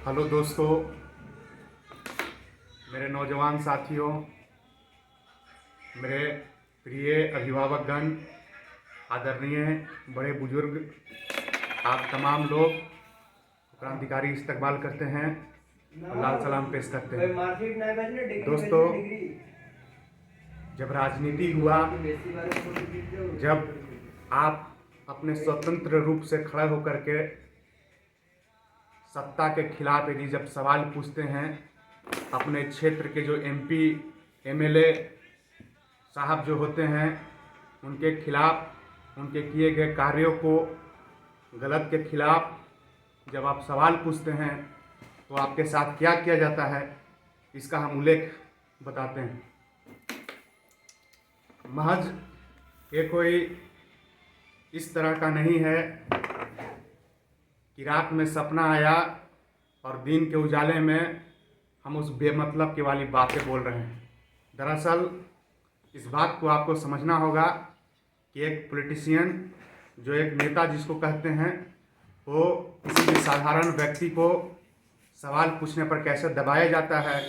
Hello दोस्तों, मेरे नौजवान साथियों, मेरे प्रिय अभिभावकगण, आदरणीय बड़े बुजुर्ग, आप तमाम लोग क्रांतिकारी इस्तकबाल करते हैं और लाल सलाम पेश करते हैं। दोस्तों, जब राजनीति हुआ, जब आप अपने स्वतंत्र रूप से खड़े होकर के सत्ता के खिलाफ यदि जब सवाल पूछते हैं, अपने क्षेत्र के जो एमपी एमएलए साहब जो होते हैं उनके खिलाफ, उनके किए गए कार्यों को गलत के खिलाफ जब आप सवाल पूछते हैं तो आपके साथ क्या किया जाता है, इसका हम उल्लेख बताते हैं। महज ये कोई इस तरह का नहीं है कि रात में सपना आया और दिन के उजाले में हम उस बेमतलब की वाली बातें बोल रहे हैं। दरअसल इस बात को आपको समझना होगा कि एक पॉलिटिशियन, जो एक नेता जिसको कहते हैं, वो किसी भी साधारण व्यक्ति को सवाल पूछने पर कैसे दबाया जाता है,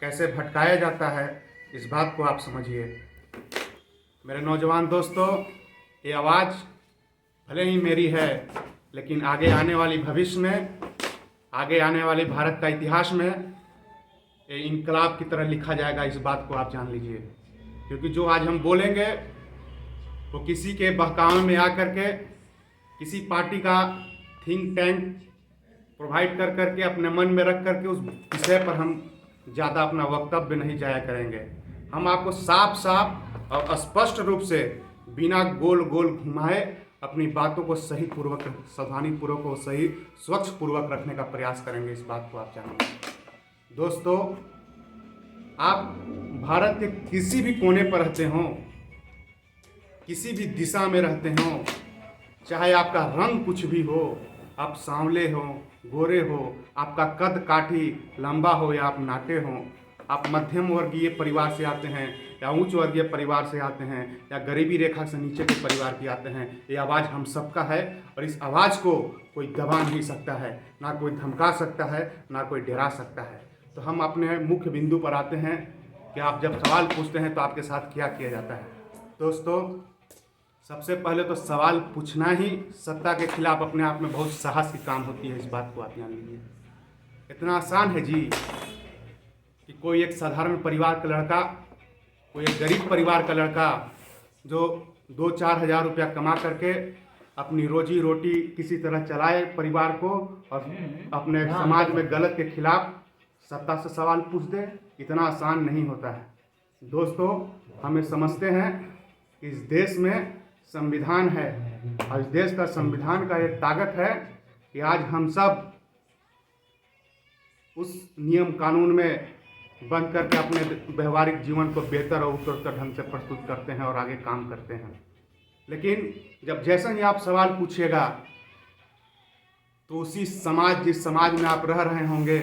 कैसे भटकाया जाता है, इस बात को आप समझिए। मेरे नौजवान दोस्तों, ये आवाज़ भले ही मेरी है, लेकिन आगे आने वाली भविष्य में, आगे आने वाले भारत का इतिहास में ये इनकलाब की तरह लिखा जाएगा, इस बात को आप जान लीजिए। क्योंकि जो आज हम बोलेंगे वो किसी के बहकावे में आकर के, किसी पार्टी का थिंक टैंक प्रोवाइड कर करके, अपने मन में रख करके उस विषय पर हम ज़्यादा अपना वक्तव्य नहीं जाया करेंगे। हम आपको साफ साफ और स्पष्ट रूप से, बिना गोल गोल घुमाए, अपनी बातों को सही पूर्वक, सावधानी पूर्वक और सही स्वच्छ पूर्वक रखने का प्रयास करेंगे। इस बात को आप जानेंगे। दोस्तों, आप भारत के किसी भी कोने पर रहते हों, किसी भी दिशा में रहते हों, चाहे आपका रंग कुछ भी हो, आप सांवले हो, गोरे हो, आपका कद काठी लंबा हो या आप नाटे हों, आप मध्यम वर्गीय परिवार से आते हैं या उच्च वर्गीय परिवार से आते हैं या गरीबी रेखा से नीचे के परिवार के आते हैं, ये आवाज़ हम सबका है और इस आवाज़ को कोई दबा नहीं सकता है, ना कोई धमका सकता है, ना कोई डरा सकता है। तो हम अपने मुख्य बिंदु पर आते हैं कि आप जब सवाल पूछते हैं तो आपके साथ क्या किया जाता है। दोस्तों, सबसे पहले तो सवाल पूछना ही सत्ता के खिलाफ अपने आप में बहुत साहस की काम होती है। इस बात को आप जान लीजिए। इतना आसान है जी कि कोई एक साधारण परिवार का लड़का, कोई एक गरीब परिवार का लड़का जो 2-4 हज़ार रुपया कमा करके अपनी रोजी रोटी किसी तरह चलाए परिवार को और अपने समाज में गलत के खिलाफ सत्ता से सवाल पूछ दे, इतना आसान नहीं होता है। दोस्तों, हमें समझते हैं कि इस देश में संविधान है और इस देश का संविधान का एक ताकत है कि आज हम सब उस नियम कानून में बंद करके अपने व्यवहारिक जीवन को बेहतर और उत्तरोत्तर ढंग से प्रस्तुत करते हैं और आगे काम करते हैं। लेकिन जब जैसा ही आप सवाल पूछिएगा तो उसी समाज, जिस समाज में आप रह रहे होंगे,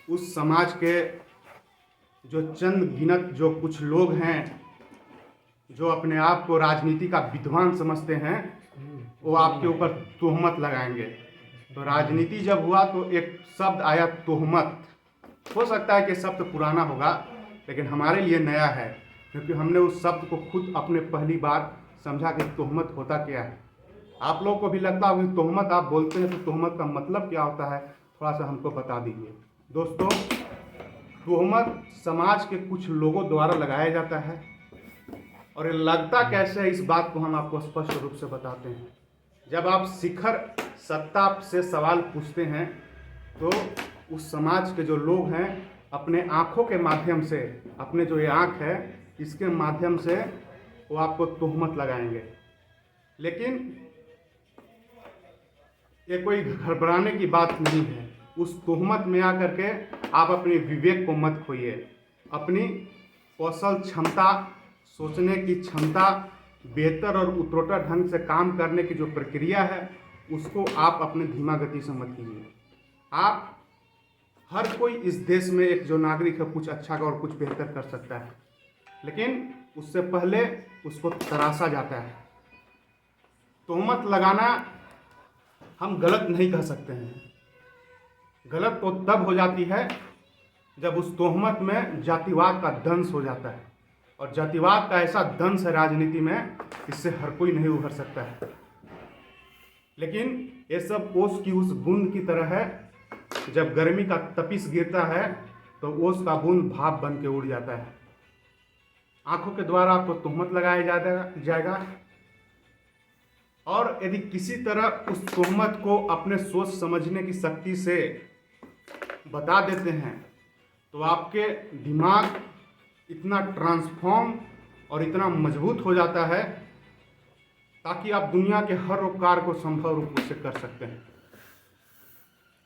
उस समाज के जो चंद गिनत जो कुछ लोग हैं जो अपने आप को राजनीति का विद्वान समझते हैं, वो आपके ऊपर तोहमत लगाएंगे। तो राजनीति जब हुआ तो एक शब्द आया, तोहमत। हो सकता है कि शब्द पुराना होगा, लेकिन हमारे लिए नया है, क्योंकि हमने उस शब्द को खुद अपने पहली बार समझा कि तोहमत होता क्या है। आप लोगों को भी लगता होगा कि तोहमत आप बोलते हैं तो तोहमत का मतलब क्या होता है, थोड़ा सा हमको बता दीजिए। दोस्तों, तोहमत समाज के कुछ लोगों द्वारा लगाया जाता है और ये लगता कैसे है, इस बात को हम आपको स्पष्ट रूप से बताते हैं। जब आप शिखर सत्ता से सवाल पूछते हैं तो उस समाज के जो लोग हैं अपने आँखों के माध्यम से, अपने जो ये आँख है इसके माध्यम से वो आपको तोहमत लगाएंगे। लेकिन ये कोई घबराने की बात नहीं है। उस तोहमत में आकर के आप अपने विवेक को मत खोइए। अपनी कौशल क्षमता, सोचने की क्षमता, बेहतर और उत्तरोत्तर ढंग से काम करने की जो प्रक्रिया है उसको आप अपने धीमा गति से मत कीजिए। आप हर कोई इस देश में एक जो नागरिक है कुछ अच्छा और कुछ बेहतर कर सकता है, लेकिन उससे पहले उसको तराशा जाता है। तोहमत लगाना हम गलत नहीं कह सकते हैं। गलत तो तब हो जाती है जब उस तोहमत में जातिवाद का दंश हो जाता है, और जातिवाद का ऐसा दंश है राजनीति में, इससे हर कोई नहीं उभर सकता है। लेकिन ये सब ओस की उस बूंद की तरह है, जब गर्मी का तपिश गिरता है तो ओस का बूंद भाप बन के उड़ जाता है। आंखों के द्वारा आपको तोहमत लगाया जाएगा, और यदि किसी तरह उस तोहमत को अपने सोच समझने की शक्ति से बता देते हैं तो आपके दिमाग इतना ट्रांसफॉर्म और इतना मजबूत हो जाता है ताकि आप दुनिया के हर उपकार को संभव रूप से कर सकते हैं।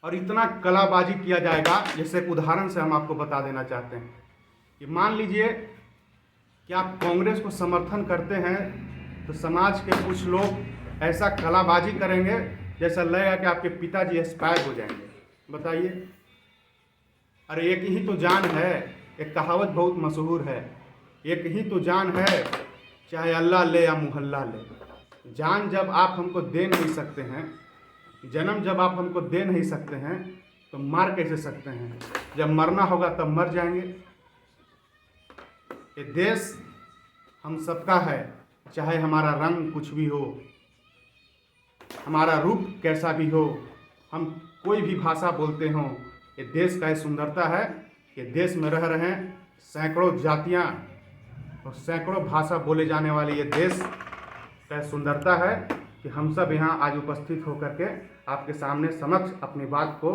और इतना कलाबाजी किया जाएगा, जैसे एक उदाहरण से हम आपको बता देना चाहते हैं कि मान लीजिए कि आप कांग्रेस को समर्थन करते हैं तो समाज के कुछ लोग ऐसा कलाबाजी करेंगे जैसा लगेगा कि आपके पिताजी एक्सपायर हो जाएंगे। बताइए, अरे एक ही तो जान है, एक कहावत बहुत मशहूर है, एक ही तो जान है चाहे अल्लाह ले या मुहल्ला ले। जान जब आप हमको दे नहीं सकते हैं, जन्म जब आप हमको दे नहीं सकते हैं तो मार कैसे सकते हैं? जब मरना होगा तब मर जाएंगे। ये देश हम सबका है, चाहे हमारा रंग कुछ भी हो, हमारा रूप कैसा भी हो, हम कोई भी भाषा बोलते हों, ये देश का ये सुंदरता है कि देश में रह रहे हैं सैकड़ों जातियाँ और सैकड़ों भाषा बोले जाने वाली ये देश का सुंदरता है कि हम सब यहाँ आज उपस्थित होकर के आपके सामने समक्ष अपनी बात को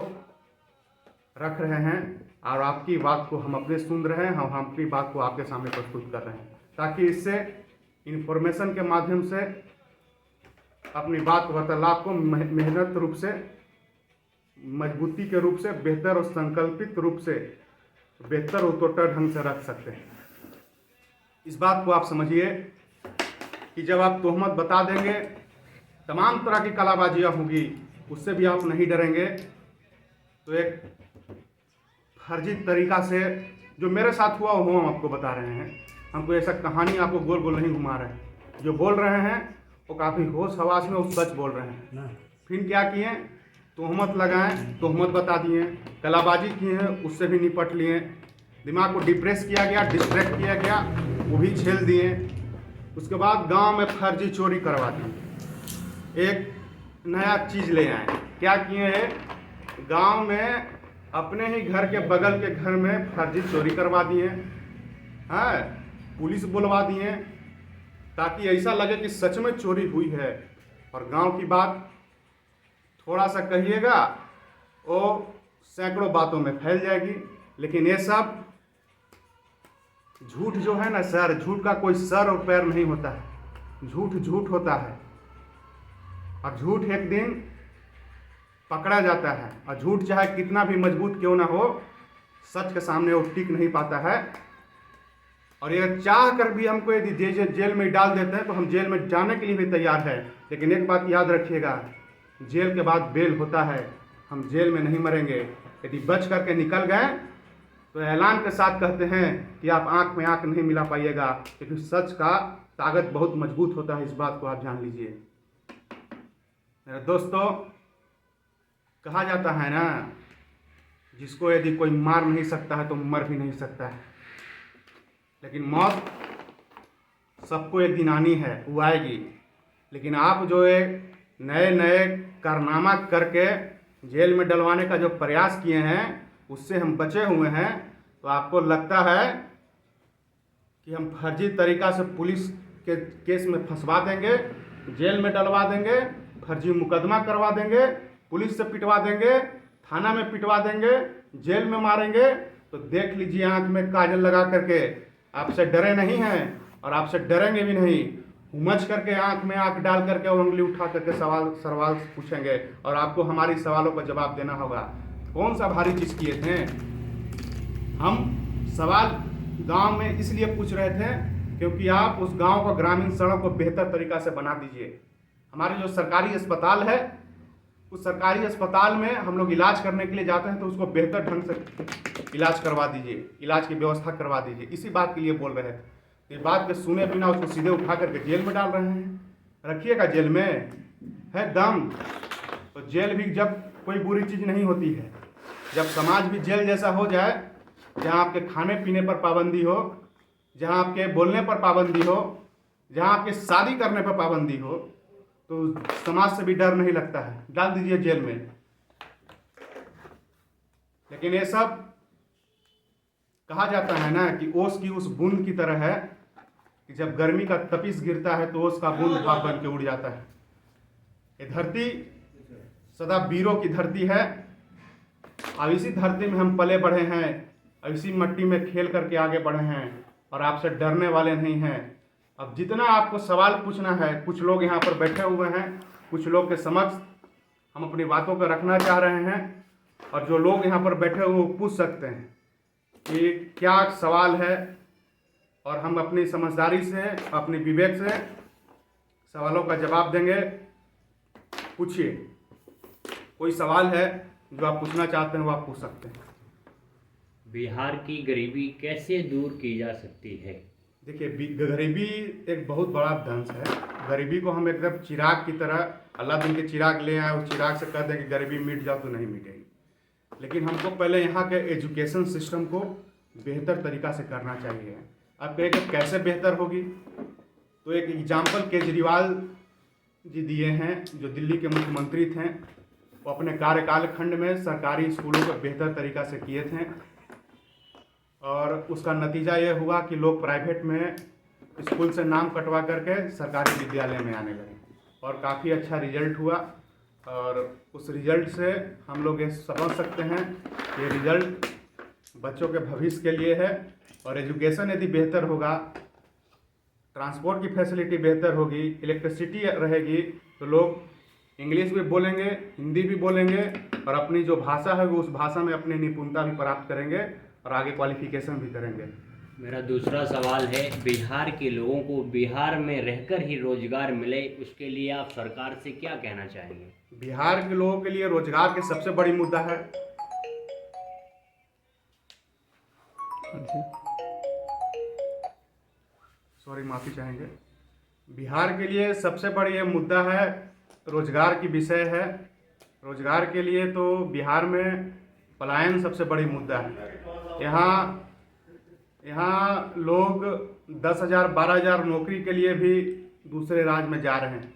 रख रहे हैं, और आपकी बात को हम अपने सुन रहे हैं, हम अपनी बात को आपके सामने प्रस्तुत कर रहे हैं, ताकि इससे इन्फॉर्मेशन के माध्यम से अपनी बात वार्तालाप को मेहनत रूप से, मजबूती के रूप से, बेहतर और संकल्पित रूप से, बेहतर उत्तोटर ढंग से रख सकते हैं। इस बात को आप समझिए कि जब आप तोहमत बता देंगे, तमाम तरह की कलाबाजियाँ होंगी, उससे भी आप नहीं डरेंगे, तो एक फर्जी तरीका से जो मेरे साथ हुआ वो हम आपको बता रहे हैं। हमको ऐसा कहानी आपको गोल गोल नहीं घुमा रहे हैं। जो बोल रहे हैं वो काफ़ी होश हवास में वो सच बोल रहे हैं। फिर क्या किए? तोहमत लगाएं, तोहमत बता दिए, कलाबाजी किए हैं, उससे भी निपट लिए, दिमाग को डिप्रेस किया गया, डिस्ट्रैक्ट किया गया, वो भी झेल दिए। उसके बाद गांव में फर्जी चोरी करवा दी, एक नया चीज़ ले आए। क्या किए हैं? गांव में अपने ही घर के बगल के घर में फर्जी चोरी करवा दिए, हाँ, पुलिस बुलवा दिए, ताकि ऐसा लगे कि सच में चोरी हुई है। और गांव की बात थोड़ा सा कहिएगा वो सैकड़ों बातों में फैल जाएगी। लेकिन ये सब झूठ जो है ना सर, झूठ का कोई सर और पैर नहीं होता है, झूठ झूठ होता है, और झूठ एक दिन पकड़ा जाता है। और झूठ चाहे कितना भी मजबूत क्यों ना हो, सच के सामने वो टिक नहीं पाता है। और ये चाह कर भी हमको यदि जेल में डाल देते हैं तो हम जेल में जाने के लिए भी तैयार है। लेकिन एक बात याद रखिएगा, जेल के बाद बेल होता है, हम जेल में नहीं मरेंगे। यदि बच करके निकल गए तो ऐलान के साथ कहते हैं कि आप आंख में आंख नहीं मिला पाइएगा, क्योंकि सच का ताकत बहुत मजबूत होता है। इस बात को आप जान लीजिए। मेरे दोस्तों, कहा जाता है ना, जिसको यदि कोई मार नहीं सकता है तो मर भी नहीं सकता है। लेकिन मौत सबको एक दिन आनी है, वो आएगी। लेकिन आप जो एक नए नए कारनामा करके जेल में डलवाने का जो प्रयास किए हैं, उससे हम बचे हुए हैं। तो आपको लगता है कि हम फर्जी तरीका से पुलिस के केस में फंसवा देंगे, जेल में डलवा देंगे, फर्जी मुकदमा करवा देंगे, पुलिस से पिटवा देंगे, थाना में पिटवा देंगे, जेल में मारेंगे। तो देख लीजिए, आंख में काजल लगा करके आपसे डरे नहीं हैं और आपसे डरेंगे भी नहीं। उमझ करके आंख में आंख डाल करके और उंगली उठा करके सवाल पूछेंगे, और आपको हमारी सवालों का जवाब देना होगा। कौन सा भारी चीज़ किए थे? हम सवाल गांव में इसलिए पूछ रहे थे क्योंकि आप उस गांव को, ग्रामीण सड़क को बेहतर तरीका से बना दीजिए। हमारे जो सरकारी अस्पताल है, उस सरकारी अस्पताल में हम लोग इलाज करने के लिए जाते हैं तो उसको बेहतर ढंग से इलाज करवा दीजिए, इलाज की व्यवस्था करवा दीजिए। इसी बात के लिए बोल रहे थे। ये बात के सुने बिना उसको सीधे उठा करके जेल में डाल रहे हैं। रखिएगा, जेल में है दम, तो जेल भी जब कोई बुरी चीज़ नहीं होती है। जब समाज भी जेल जैसा हो जाए, जहाँ आपके खाने पीने पर पाबंदी हो, जहाँ आपके बोलने पर पाबंदी हो, जहाँ आपके शादी करने पर पाबंदी हो, तो समाज से भी डर नहीं लगता है, डाल दीजिए जेल में। लेकिन ये सब कहा जाता है ना कि ओस की उस बूंद की तरह है कि जब गर्मी का तपिश गिरता है तो ओस का बूंद भाप बन के उड़ जाता है। ये धरती सदा वीरों की धरती है। अब इसी धरती में हम पले बढ़े हैं, अब इसी मिट्टी में खेल करके आगे बढ़े हैं और आपसे डरने वाले नहीं हैं। अब जितना आपको सवाल पूछना है, कुछ लोग यहाँ पर बैठे हुए हैं, कुछ लोग के समक्ष हम अपनी बातों को रखना चाह रहे हैं, और जो लोग यहाँ पर बैठे हुए वो पूछ सकते हैं कि क्या सवाल है, और हम अपनी समझदारी से, अपने विवेक से सवालों का जवाब देंगे। पूछिए, कोई सवाल है जो आप पूछना चाहते हैं वो आप पूछ सकते हैं। बिहार की गरीबी कैसे दूर की जा सकती है? देखिए, गरीबी एक बहुत बड़ा दंश है। गरीबी को हम एकदम चिराग की तरह, अल्लाह दिन के चिराग ले आए, उस चिराग से कह दें कि गरीबी मिट जाओ, तो नहीं मिटेगी। लेकिन हमको पहले यहाँ के एजुकेशन सिस्टम को बेहतर तरीक़ा से करना चाहिए। अब कहेंगे कैसे बेहतर होगी, तो एक एग्जाम्पल केजरीवाल जी दिए हैं, जो दिल्ली के मुख्यमंत्री थे। वो अपने कार्यकाल खंड में सरकारी स्कूलों को बेहतर तरीक़ा से किए थे, और उसका नतीजा ये हुआ कि लोग प्राइवेट में स्कूल से नाम कटवा करके सरकारी विद्यालय में आने लगे, और काफ़ी अच्छा रिजल्ट हुआ। और उस रिजल्ट से हम लोग ये समझ सकते हैं कि ये रिजल्ट बच्चों के भविष्य के लिए है। और एजुकेशन यदि बेहतर होगा, ट्रांसपोर्ट की फैसिलिटी बेहतर होगी, इलेक्ट्रिसिटी रहेगी, तो लोग इंग्लिश भी बोलेंगे, हिंदी भी बोलेंगे, और अपनी जो भाषा है वो उस भाषा में अपनी निपुणता भी प्राप्त करेंगे और आगे क्वालिफिकेशन भी करेंगे। मेरा दूसरा सवाल है, बिहार के लोगों को बिहार में रहकर ही रोजगार मिले, उसके लिए आप सरकार से क्या कहना चाहेंगे? बिहार के लोगों के लिए रोजगार की सबसे बड़ी मुद्दा है। सॉरी, माफ़ी चाहेंगे। बिहार के लिए सबसे बड़ी ये मुद्दा है, रोजगार की विषय है। रोजगार के लिए तो बिहार में पलायन सबसे बड़ी मुद्दा है। यहाँ लोग 10,000 12,000 नौकरी के लिए भी दूसरे राज्य में जा रहे हैं।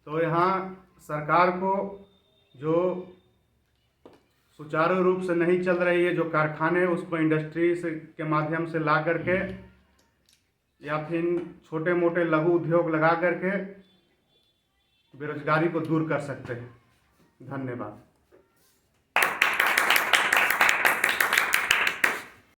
तो यहाँ सरकार को जो सुचारू रूप से नहीं चल रही है, जो कारखाने, उसको इंडस्ट्री से के माध्यम से ला करके, या फिर छोटे मोटे लघु उद्योग लगा करके बेरोजगारी को दूर कर सकते हैं। धन्यवाद।